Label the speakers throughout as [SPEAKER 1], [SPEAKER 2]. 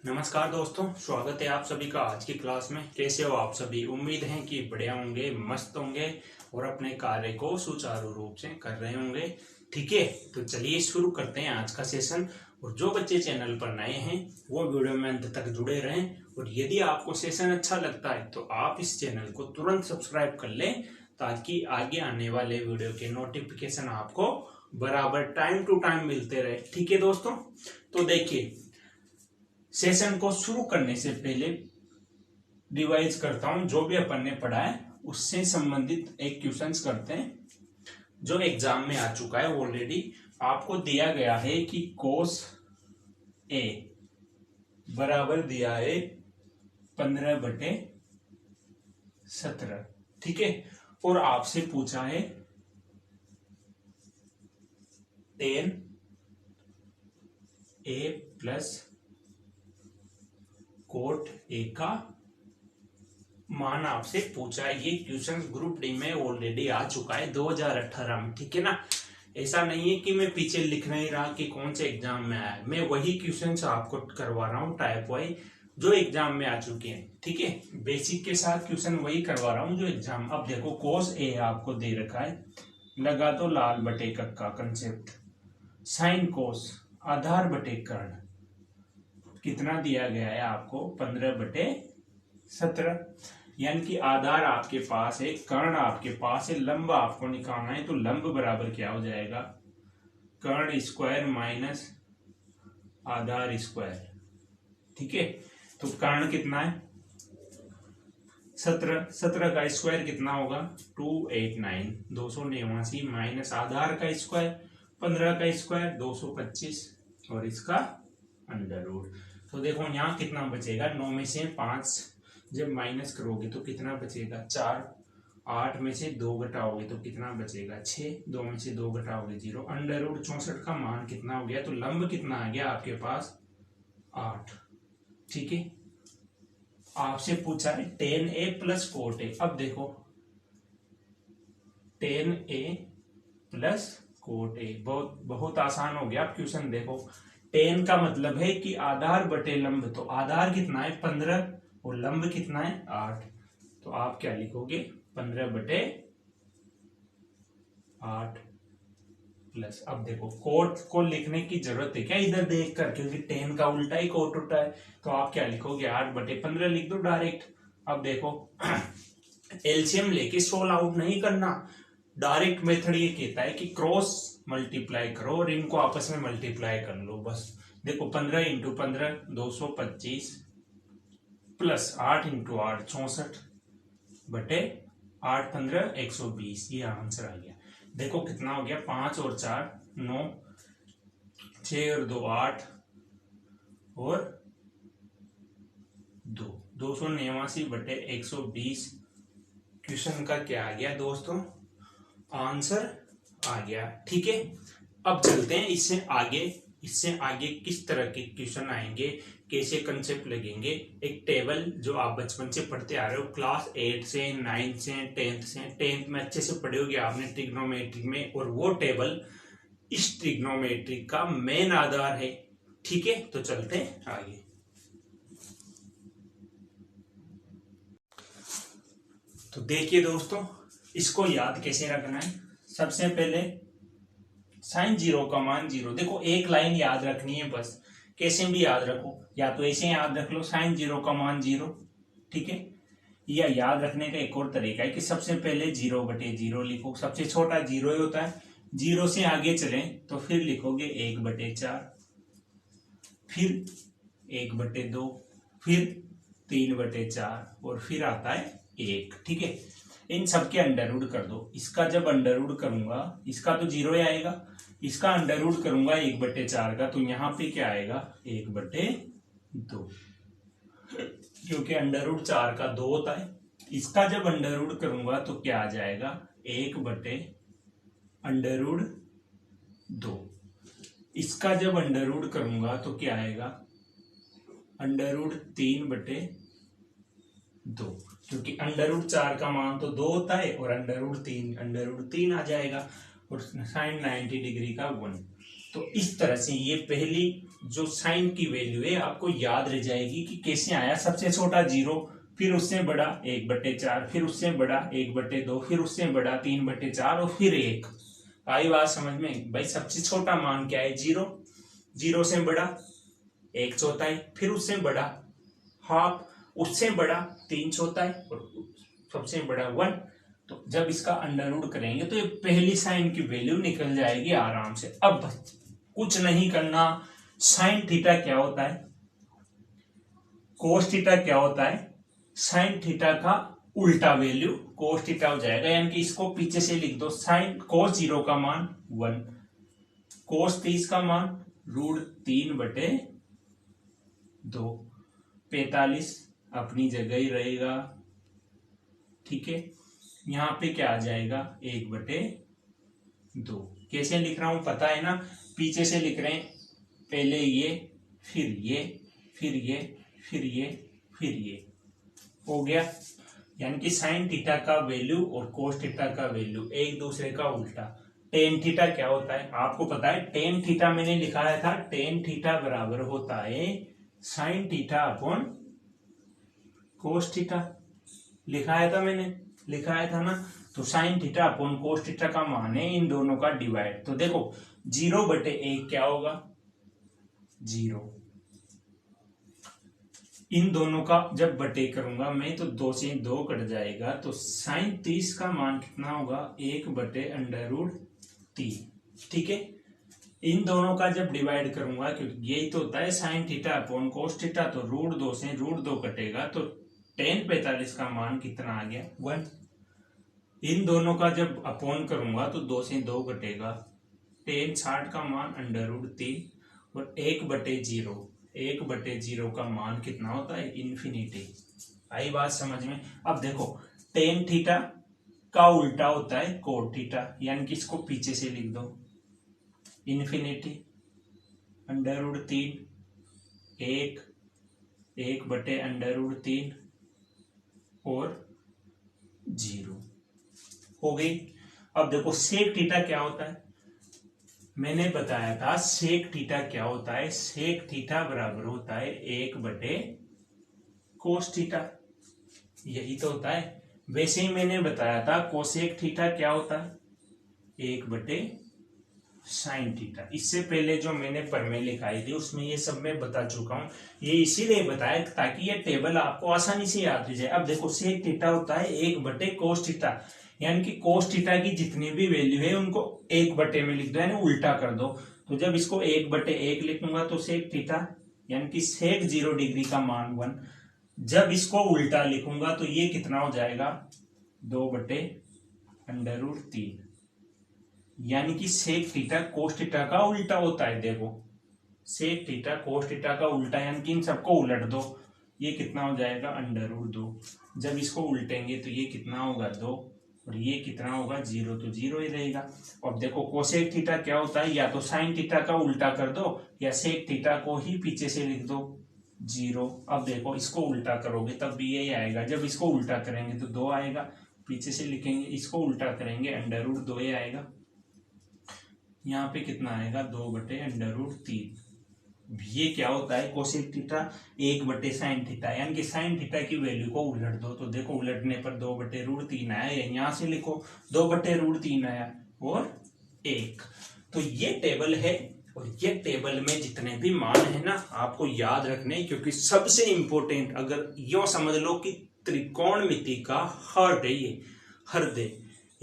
[SPEAKER 1] नमस्कार दोस्तों, स्वागत है आप सभी का आज की क्लास में। कैसे हो आप सभी? उम्मीद है कि बढ़िया होंगे, मस्त होंगे और अपने कार्य को सुचारू रूप से कर रहे होंगे। ठीक है, तो चलिए शुरू करते हैं आज का सेशन। और जो बच्चे चैनल पर नए हैं वो वीडियो में अंत तक जुड़े रहें। और यदि आपको सेशन अच्छा लगता है तो आप इस चैनल को तुरंत सब्सक्राइब कर लें, ताकि आगे आने वाले वीडियो के नोटिफिकेशन आपको बराबर टाइम टू टाइम मिलते रहे। ठीक है दोस्तों, तो देखिए, सेशन को शुरू करने से पहले रिवाइज करता हूं जो भी अपन ने पढ़ा है उससे संबंधित एक क्वेश्चंस करते हैं जो एग्जाम में आ चुका है ऑलरेडी। आपको दिया गया है कि कोस ए बराबर दिया है 15/17। ठीक है, और आपसे पूछा है 10a प्लस कोट ए का मान आपसे पूछा है। ये क्वेश्चन ग्रुप डी में ऑलरेडी आ चुका है 2018 में। ठीक है ना, ऐसा नहीं है कि मैं पीछे लिख नहीं रहा कि कौन से एग्जाम में आया है। मैं वही क्वेश्चन आपको करवा रहा हूँ टाइप वाइज जो एग्जाम में आ चुके हैं। ठीक है, बेसिक के साथ क्वेश्चन वही करवा रहा हूँ जो एग्जाम। अब देखो, कोस ए आपको दे रखा है, लगा दो लाल बटे कक्का कंसेप्ट। साइन कोस आधार बटे कर्ण कितना दिया गया है आपको? 15/17। यानी कि आधार आपके पास है, कर्ण आपके पास है, लंब आपको निकालना है। तो लंब बराबर क्या हो जाएगा? कर्ण स्क्वायर माइनस आधार स्क्वायर। ठीक है, तो कर्ण कितना है? 17। 17 का स्क्वायर कितना होगा? 289 289 माइनस आधार का स्क्वायर 15 का स्क्वायर 225 और इसका अंडर रूट। तो देखो यहाँ कितना बचेगा? 9 में से 5 जब माइनस करोगे तो कितना बचेगा? 4। 8 में से 2 घटाओगे तो कितना बचेगा? 6। 2 में से 2 घटाओगे 0। अंडर रूट 64 का मान कितना हो गया? तो लंब कितना आ गया आपके पास? 8। ठीक है, आपसे पूछा है 10a प्लस कोट ए। अब देखो 10a प्लस कोट ए बहुत बहुत आसान हो गया। अब क्वेश्चन देखो, 10 का मतलब है कि आधार बटे लंब। तो आधार कितना है? 15 और लंब कितना है? 8। तो आप क्या लिखोगे? 15/8 प्लस। अब देखो, कोट को लिखने की जरूरत है क्या इधर देख कर? क्योंकि 10 का उल्टा ही कोट होता है। तो आप क्या लिखोगे? 8/15 लिख दो डायरेक्ट। अब देखो एलसीएम लेके सोल्व आउट नहीं करना। डायरेक्ट मेथड ये कहता है कि क्रॉस मल्टीप्लाई करो और इनको आपस में मल्टीप्लाई कर लो बस। देखो 15 × 15 225 प्लस 8 × 8 64 बटे 8 15 120। ये आंसर आ गया। देखो कितना हो गया? 5 और 4 9, 6 और 2 8 और 2 289/120। क्वेश्चन का क्या आ गया दोस्तों? आंसर आ गया। ठीक है, अब चलते हैं इससे आगे। इससे आगे किस तरह के क्वेश्चन आएंगे, कैसे कंसेप्ट लगेंगे। एक टेबल जो आप बचपन से पढ़ते आ रहे हो, क्लास 8 से 9 से 10th से। 10th में अच्छे से पढ़े होगे आपने ट्रिग्नोमेट्री में, और वो टेबल इस ट्रिग्नोमेट्री का मेन आधार है। ठीक है, तो चलते हैं आगे। तो देखिए दोस्तों, इसको याद कैसे रखना है। सबसे पहले साइन 0 का मान 0। देखो एक लाइन याद रखनी है बस, कैसे भी याद रखो। या तो ऐसे याद रख लो साइन 0 का मान 0। ठीक है, या याद रखने का एक और तरीका है कि सबसे पहले 0/0 लिखो। सबसे छोटा 0 ही होता है। 0 से आगे चले तो फिर लिखोगे 1/4, फिर 1/2, फिर 3/4 और फिर आता है 1। ठीक है, इन सबके अंडर रूट कर दो। इसका जब अंडर रूट करूंगा, इसका तो 0 ही आएगा। इसका अंडर रूट करूंगा 1/4 का, तो यहां पे क्या आएगा? 1/2, क्योंकि अंडर रूट 4 का 2 होता है। इसका जब अंडर रूट करूंगा तो क्या आ जाएगा? 1/√2। इसका जब अंडर रूट करूंगा तो क्या आएगा? √3/2, क्योंकि √4 का मान तो 2 होता है और √3 आ जाएगा। और साइन 90 डिग्री का 1। तो इस तरह से ये पहली जो साइन की वैल्यू है आपको याद रह जाएगी कि कैसे आया। सबसे छोटा 0, फिर उससे बड़ा 1/4, फिर उससे बड़ा 1/2, फिर उससे बड़ा 3/4 और फिर 1। आई बात समझ में भाई? सबसे छोटा मान क्या है? 0। 0 से बड़ा 1/4, फिर उससे बड़ा हाफ, उससे बड़ा 3/4 और सबसे बड़ा 1। तो जब इसका अंडर रूट करेंगे तो ये पहली साइन की वैल्यू निकल जाएगी आराम से। अब कुछ नहीं करना। साइन थीटा क्या होता है, कोस थीटा क्या होता है, साइन थीटा का उल्टा वैल्यू कोस थीटा हो जाएगा। यानी कि इसको पीछे से लिख दो। साइन कोस 0 का मान 1, कोस 30 का मान √3/2, 45 अपनी जगह ही रहेगा। ठीक है, यहां पे क्या आ जाएगा? 1/2। कैसे लिख रहा हूं पता है ना? पीछे से लिख रहे हैं, पहले ये, फिर ये, फिर ये, फिर ये, फिर ये, हो गया। यानी कि साइन थीटा का वैल्यू और कोस थीटा का वैल्यू एक दूसरे का उल्टा। टेन थीटा क्या होता है आपको पता है? टेन थीटा मैंने लिखाया था, टेन थीटा बराबर होता है sine theta upon cos theta. लिखाया था मैंने, लिखाया था ना? तो sine theta upon cos theta का मान है इन दोनों का डिवाइड। तो देखो 0/1 क्या होगा? 0। इन दोनों का जब बटे करूंगा मैं तो 2 से 2 कट जाएगा। तो साइन 30 का मान कितना होगा? 1/√3। ठीक है, इन दोनों का जब डिवाइड करूंगा, क्योंकि यही तो होता है sine theta upon cos theta, तो √2 से √2 कटेगा। तो tan 45 का मान कितना आ गया? 1। इन दोनों का जब अपॉन करूंगा तो 2 से 2 कटेगा। tan 60 का मान √3 और 1/0, 1/0 का मान कितना होता है? इन्फिनिटी। आई बात समझ में? अब देखो tan थीटा का उल्टा होता है कोट थीटा, यानी कि इसको पीछे से लिख दो। इन्फिनिटी √3, 1/√3 और 0 हो गई। अब देखो सेक थीटा क्या होता है? मैंने बताया था सेक थीटा क्या होता है। सेक थीटा बराबर होता है 1/कोस थीटा, यही तो होता है। वैसे ही मैंने बताया था कोसेक थीटा क्या होता है? 1/साइन थीटा। इससे पहले जो मैंने प्रमेय लिखाई थी उसमें ये सब मैं बता चुका हूं। ये इसीलिए बताया ताकि ये टेबल आपको आसानी से याद रह जाए। अब देखो सेक थीटा होता है 1/कोस थीटा, यानी कि कोस थीटा की जितनी भी वैल्यू है उनको 1/, में लिख दो, यानी उल्टा कर दो। तो जब इसको 1/1 लिखूंगा तो सेक थीटा यानी कि सेक 0 डिग्री का मान 1। जब इसको उल्टा लिखूंगा तो ये कितना हो जाएगा? 2/√3, यानी कि सेक थीटा कोस थीटा का उल्टा होता है। देखो सेक थीटा कोस थीटा का उल्टा, यानी कि इन सबको उलट दो। ये कितना हो जाएगा? √2। जब इसको उल्टेंगे तो ये कितना होगा? 2 और ये कितना होगा? 0। तो 0 ही रहेगा। अब देखो कोसेक थीटा क्या होता है? या तो साइन थीटा का उल्टा कर दो या सेक थीटा को ही पीछे से लिख दो 0। अब देखो इसको उल्टा करोगे तब भी यही आएगा। जब इसको उल्टा करेंगे तो 2 आएगा, पीछे से लिखेंगे इसको उल्टा करेंगे √2 ही आएगा। यहाँ पे कितना आएगा? 2/√3। ये क्या होता है? कोसेक थीटा 1/साइन थीटा, यानी कि साइन थीटा की वैल्यू को उलट दो। तो देखो उलटने पर 2/√3 आया, यहाँ से लिखो 2/√3 आया और 1। तो ये टेबल है और ये टेबल में जितने भी मान है ना आपको याद रखने, क्योंकि सबसे इंपॉर्टेंट अगर यो समझ लो कि त्रिकोणमिति का हर्ट है ये, हृदय।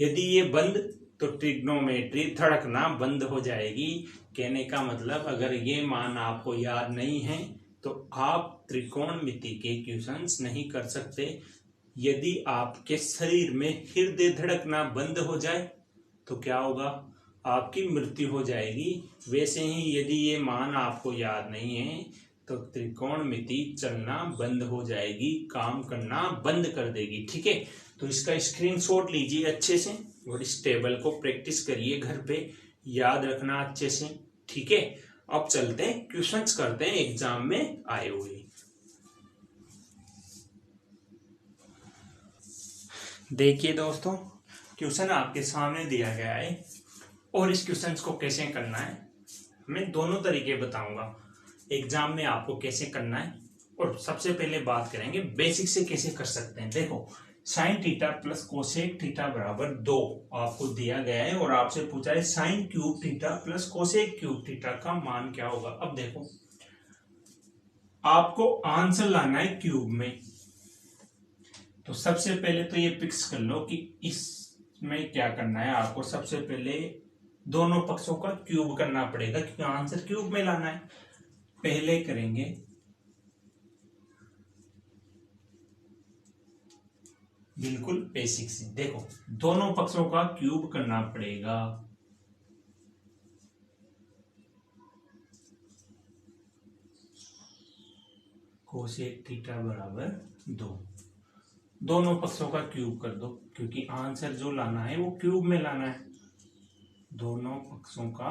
[SPEAKER 1] यदि ये बंद तो ट्रिग्नोमेट्री धड़कना बंद हो जाएगी। कहने का मतलब अगर ये मान आपको याद नहीं है तो आप त्रिकोणमिति के क्वेश्चंस नहीं कर सकते। यदि आपके शरीर में हृदय धड़कना बंद हो जाए तो क्या होगा? आपकी मृत्यु हो जाएगी। वैसे ही यदि ये मान आपको याद नहीं है तो त्रिकोणमिति चलना बंद हो जाएगी, काम करना बंद कर देगी। ठीक है, तो इसका स्क्रीनशॉट लीजिए अच्छे से और इस टेबल को प्रैक्टिस करिए घर पे, याद रखना अच्छे से। ठीक है, अब चलते हैं क्वेश्चंस करते हैं एग्जाम में आए हुए। देखिए दोस्तों, क्वेश्चन आपके सामने दिया गया है और इस क्वेश्चन को कैसे करना है मैं दोनों तरीके बताऊंगा एग्जाम में आपको कैसे करना है। और सबसे पहले बात करेंगे बेसिक से कैसे कर सकते हैं। देखो sine theta plus cosec theta बराबर 2 आपको दिया गया है और आपसे पूछा है sine cube theta plus cosec cube theta का मान क्या होगा। अब देखो आपको आंसर लाना है क्यूब में, तो सबसे पहले तो ये फिक्स कर लो कि इसमें क्या करना है। आपको सबसे पहले दोनों पक्षों का क्यूब करना पड़ेगा क्योंकि आंसर क्यूब में लाना है। पहले करेंगे बिल्कुल बेसिक से। देखो दोनों पक्षों का क्यूब करना पड़ेगा। कोसेक थीटा बराबर 2, दोनों पक्षों का क्यूब कर दो क्योंकि आंसर जो लाना है वो क्यूब में लाना है। दोनों पक्षों का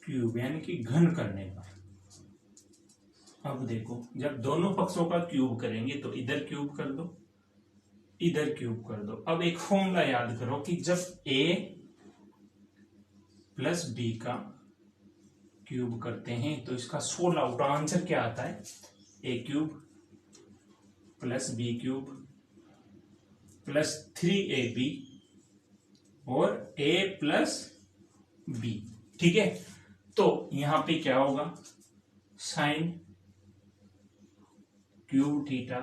[SPEAKER 1] क्यूब यानी कि घन करने पर। अब देखो जब दोनों पक्षों का क्यूब करेंगे तो इधर क्यूब कर दो, इधर क्यूब कर दो। अब एक फॉर्मूला याद करो कि जब a प्लस बी का क्यूब करते हैं तो इसका 16 आउट आंसर क्या आता है, a cube plus B cube plus 3ab और a प्लस बी। ठीक है, तो यहां पे क्या होगा, sine cube theta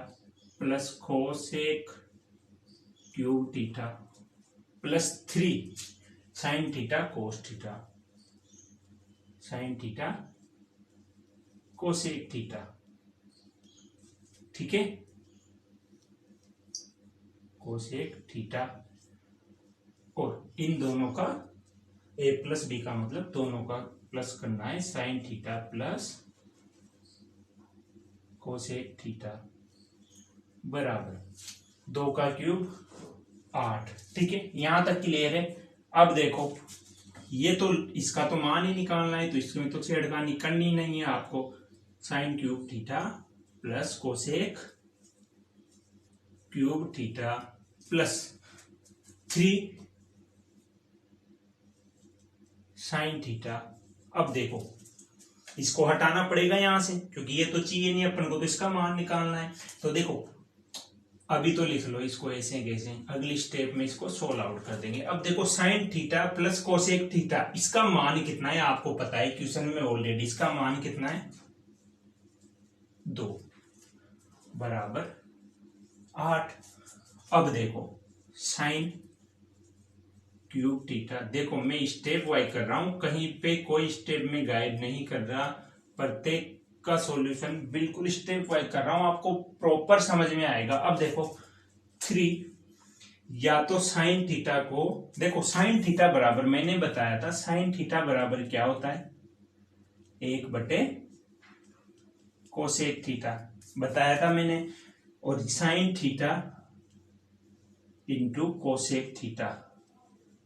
[SPEAKER 1] plus cosec cube theta plus 3 sine theta cos theta, sine theta cosec theta. ठीक है, कोसेक थीटा और इन दोनों का a प्लस बी का मतलब दोनों का प्लस करना है, sine theta plus cosec theta बराबर 2 का क्यूब 8। ठीक है, यहां तक क्लियर है। अब देखो ये तो इसका तो मान ही निकालना है तो इसमें तो छेड़खानी करनी नहीं है आपको। Sine cube theta plus cosec cube theta plus 3 sine theta. अब देखो इसको हटाना पड़ेगा यहां से क्योंकि ये तो चाहिए नहीं अपन को, तो इसका मान निकालना है। तो देखो अभी तो लिख लो इसको ऐसे कैसे, अगली स्टेप में इसको सोल्व आउट कर देंगे। अब देखो sine theta plus cosec theta, इसका मान कितना है आपको पता है, क्वेश्चन में ऑलरेडी इसका मान कितना है 2 बराबर 8। अब देखो साइन क्यूब थीटा, देखो मैं स्टेप वाइज कर रहा हूं, कहीं पे कोई स्टेप में गाइड नहीं कर रहा, प्रत्येक का सॉल्यूशन बिल्कुल स्टेप वाइज कर रहा हूं, आपको प्रॉपर समझ में आएगा। अब देखो 3 या तो साइन थीटा को, देखो साइन थीटा बराबर मैंने बताया था, साइन थीटा बराबर क्या होता है 1 बटे कोसेक थीटा बताया था मैंने, और sine theta into cosec theta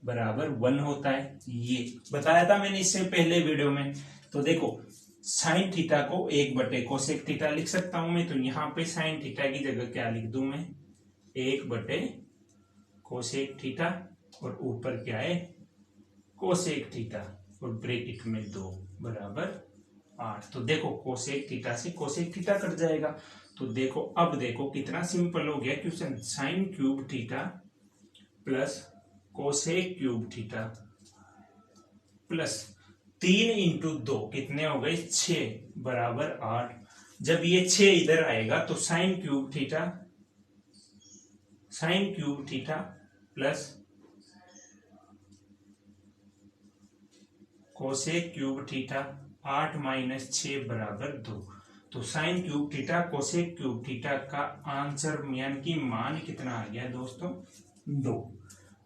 [SPEAKER 1] बराबर 1 होता है, ये बताया था मैंने इससे पहले वीडियो में। तो देखो साइन थीटा को 1 बटे कोसेक थीटा लिख सकता हूं मैं, तो यहां पे साइन थीटा की जगह क्या लिख दूं मैं 1 बटे कोसेक थीटा और ऊपर क्या है कोसेक थीटा और ब्रैकेट में 2 बराबर 8। तो देखो कोसेक थीटा से कोसेक थीटा कट जाएगा। तो देखो अब देखो कितना सिंपल हो गया question, sine cube theta plus cosec cube theta plus 3 into 2 कितने हो गए 6 बराबर 8। जब ये 6 इधर आएगा तो sine cube theta plus cosec cube theta 8 minus 6 बराबर 2। तो sine cube theta cosec cube theta का आंसर यानी कि मान कितना आ गया दोस्तों 2।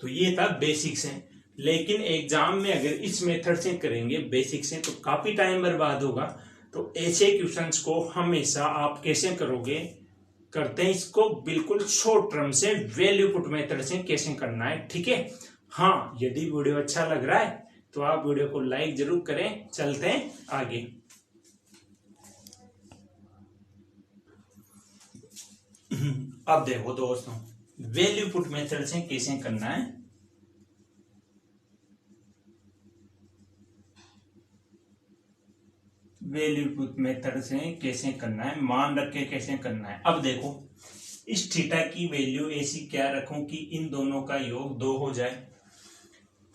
[SPEAKER 1] तो ये था बेसिक से, लेकिन एग्जाम में अगर इस मेथड से करेंगे बेसिक से तो काफी टाइम बर्बाद होगा। तो ऐसे क्वेश्चंस को हमेशा आप कैसे करोगे, करते हैं इसको बिल्कुल शॉर्ट टर्म से, वैल्यू पुट मेथड से कैसे करना है। ठीक है, हाँ यदि वीडियो अच्छा लग रहा है तो आप वीडियो को लाइक जरूर करें। चलते हैं आगे। अब देखो दोस्तों वैल्यू पुट मेथड से कैसे करना है। वैल्यू मेथड से कैसे करना है, मान रख के कैसे करना है। अब देखो इस थीटा की वैल्यू ऐसी क्या रखूं कि इन दोनों का योग 2 हो जाए।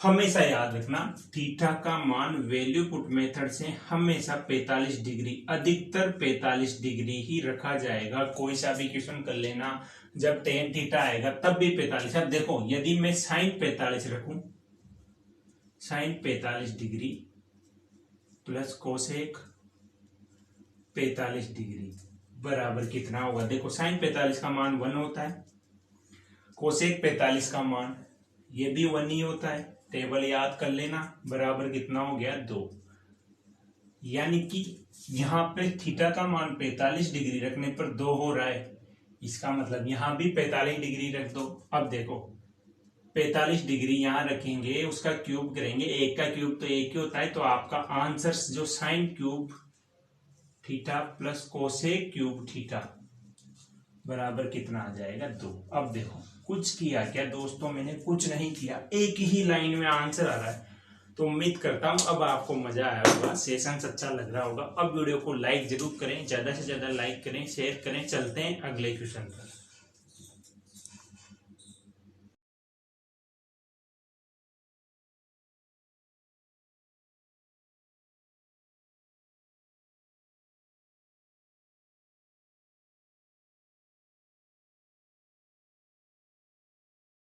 [SPEAKER 1] हमेशा याद रखना थीटा का मान वैल्यू पुट मेथड से हमेशा 45 डिग्री, अधिकतर 45 डिग्री ही रखा जाएगा। कोई सा भी क्वेश्चन कर लेना, जब टेन थीटा आएगा तब भी 45। अब देखो यदि मैं साइन 45 रखूं, sine 45 degree plus cosec 45 degree बराबर कितना होगा। देखो साइन 45 का मान 1 होता है, कोसेक 45 का मान ये भी 1 ही होता है। टेबल याद कर लेना, बराबर कितना हो गया 2। यानी कि यहाँ पे थीटा का मान 45 डिग्री रखने पर 2 हो रहा है, इसका मतलब यहाँ भी 45 डिग्री रख दो। अब देखो 45 डिग्री यहाँ रखेंगे, उसका क्यूब करेंगे, एक का क्यूब तो एक ही होता है, तो आपका आंसर जो sine cube theta plus cosec cube theta बराबर कितना आ जाएगा 2। अब देखो कुछ किया क्या दोस्तों, मैंने कुछ नहीं किया, एक ही लाइन में आंसर आ रहा है। तो उम्मीद करता हूं अब आपको मजा आया होगा, सेशन अच्छा लग रहा होगा। अब वीडियो को लाइक जरूर करें, ज्यादा से ज्यादा लाइक करें, शेयर करें। चलते हैं अगले क्वेश्चन पर।